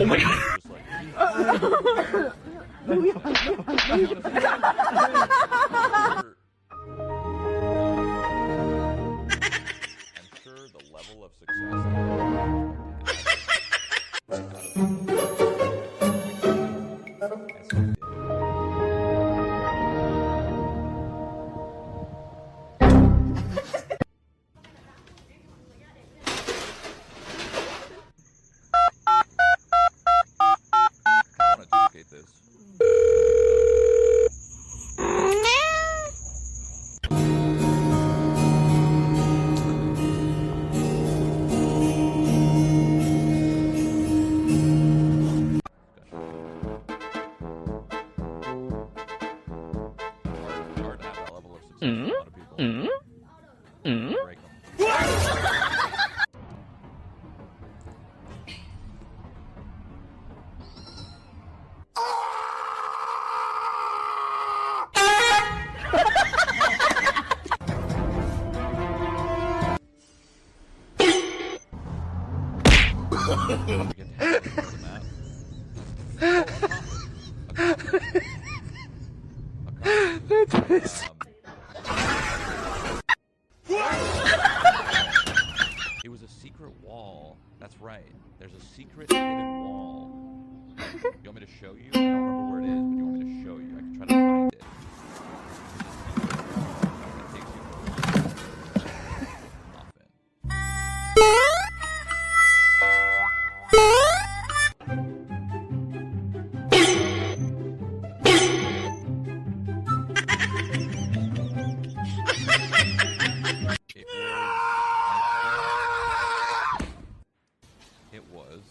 Oh my god. I'm sure the level of success. It was a secret wall. That's right. There's a secret hidden wall. You want me to show you? I don't remember where it is, but you want me to show you? I can try to find it. It was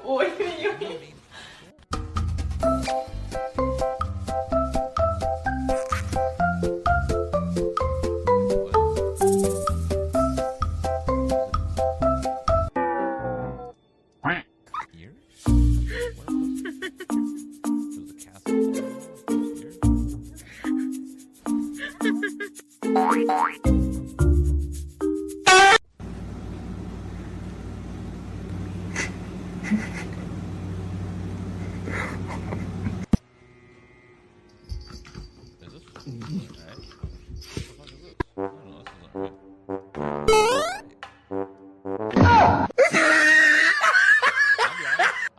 Ôi,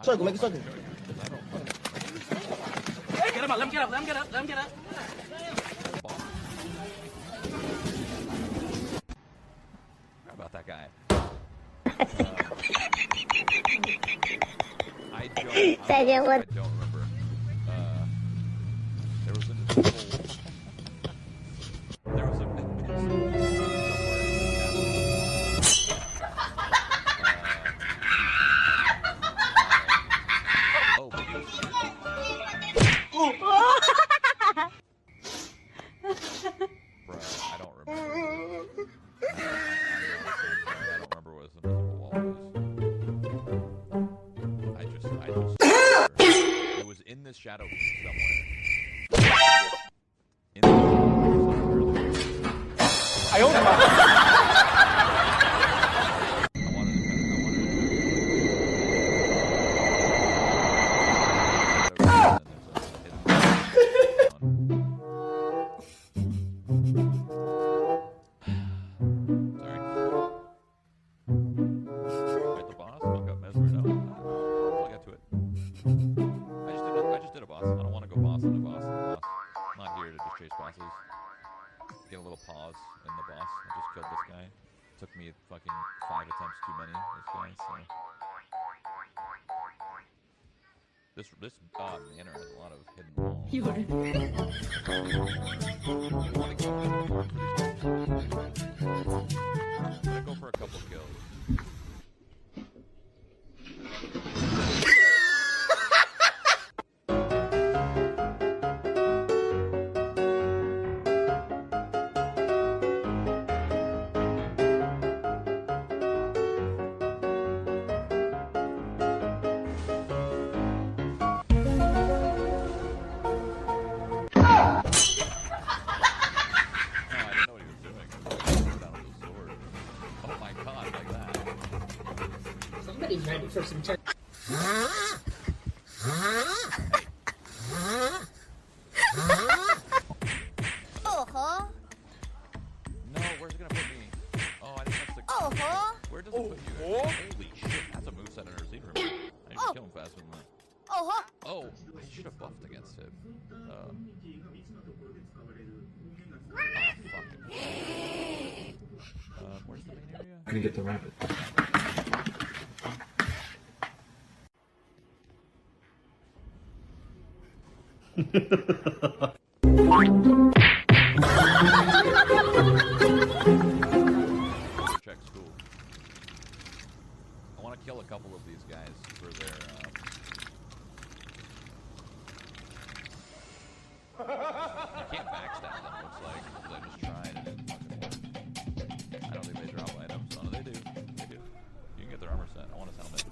Circle, make a circle. Get him up, let him get up, let him get up, let him get up. How about that guy? I don't remember. There was an there was a I don't remember. I don't remember what the invisible wall was. I just it was in this shadow somewhere. In the I own get a little pause in the boss. I just killed this guy. Took me fucking 5 attempts too many, this guy, so. This manor has a lot of hidden walls. You want to go for a couple kills. for some check. No, where's it gonna put me? Oh, I didn't touch the. Where does it put you? Holy shit, that's a moveset I've never seen from him. I need to kill him faster than that. Oh, I should have buffed against him. Fuck it. Where's the main area? I'm gonna get the rabbit. Check school. I want to kill a couple of these guys for their. You can't backstab them, looks like, because I just tried and it didn't fucking work. I don't think they drop items. Oh, no, they do. They do. You can get their armor set. I want his helmet.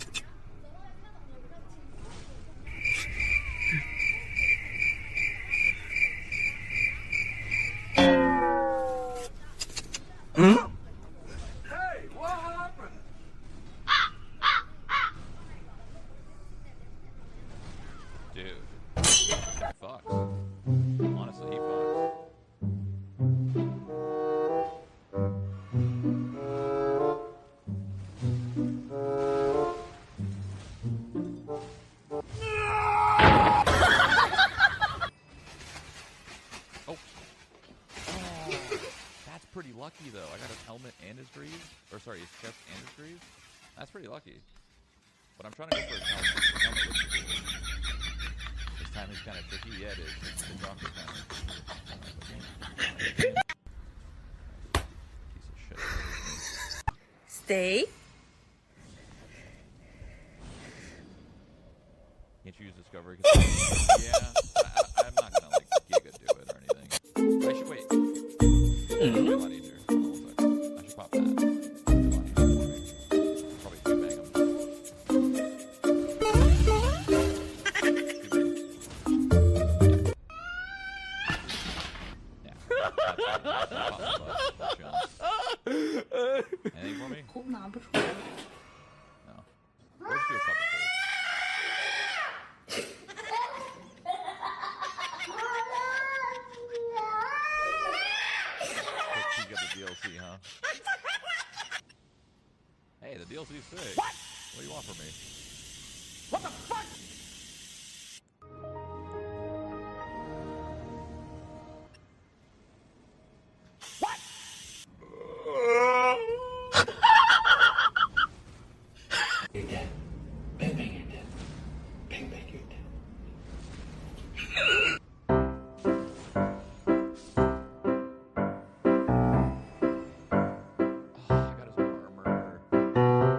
Hey, what happened? Dude. This guy fucks. Honestly, he fucks. Oh. That's pretty lucky, though. I got his helmet and his greaves. Or, sorry, his chest and his greaves. That's pretty lucky. But I'm trying to go for his helmet. His helmet looks cool. This time is kind of tricky. Yeah, it is. The drop is kind of. Piece of shit. Stay. Can't you use Discovery? Yeah, I'm not gonna like giga do it or anything. I should wait. That'll be a lot easier. Hold on a second. I should pop that. Probably two bang him. Yeah. Anything for me? No. Let's do a couple pulls. You got the DLC, huh? Hey, the DLC's sick. What do you want from me? What the fuck? You're dead. Bang bang, you're dead. Bang bang, you're dead. Oh, I got his armor.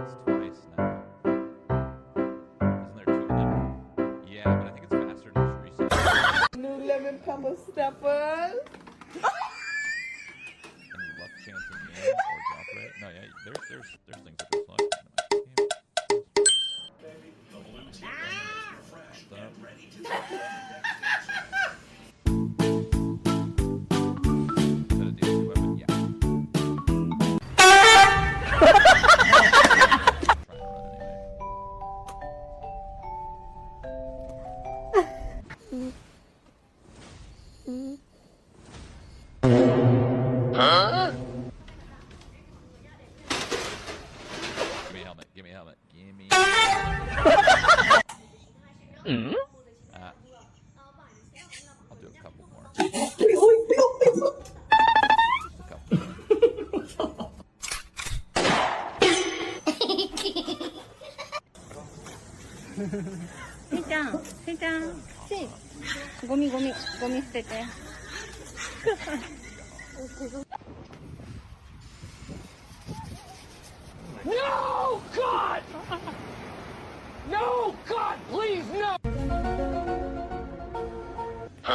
It's twice now. Isn't there two of them? Yeah, but I think it's faster to just reset. New lemon pepper steppers. Any luck chance in game or drop rate? No, yeah, there's things that there's luck. Is that a DLC weapon? Yeah. Try and run anyway. Give me a helmet. Give me a helmet. Give me. I'll do a couple more. Just a couple more. Sí. Gomi, gomi, gomi 捨てて。 No, God! No, God, please, no! I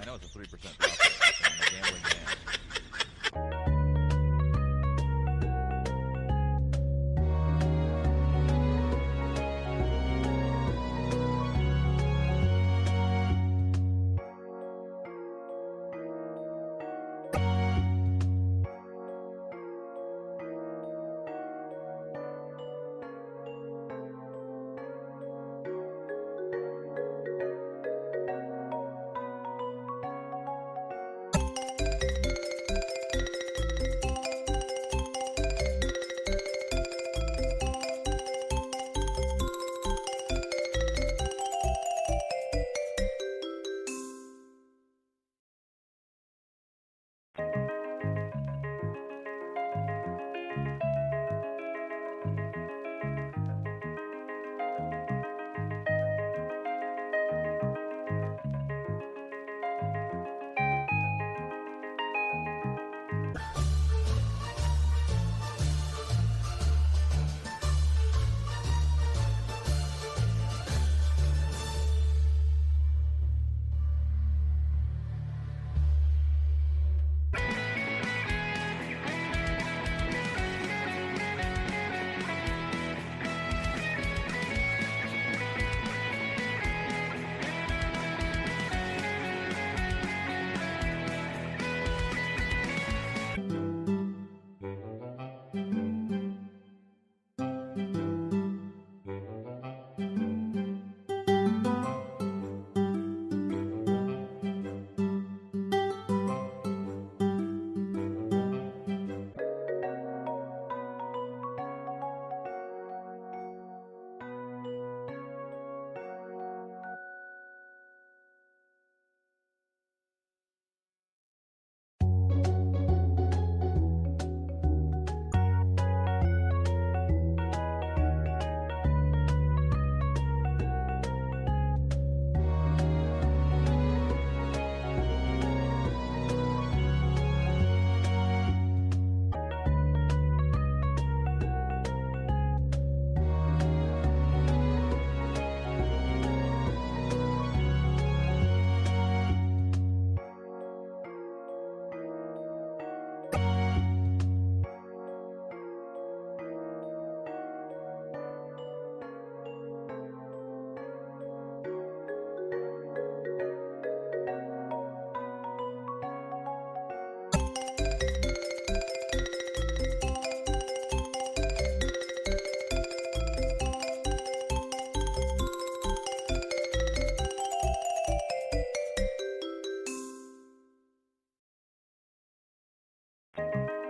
know it's a 3% drop rate. I'm a gambling man. Bye.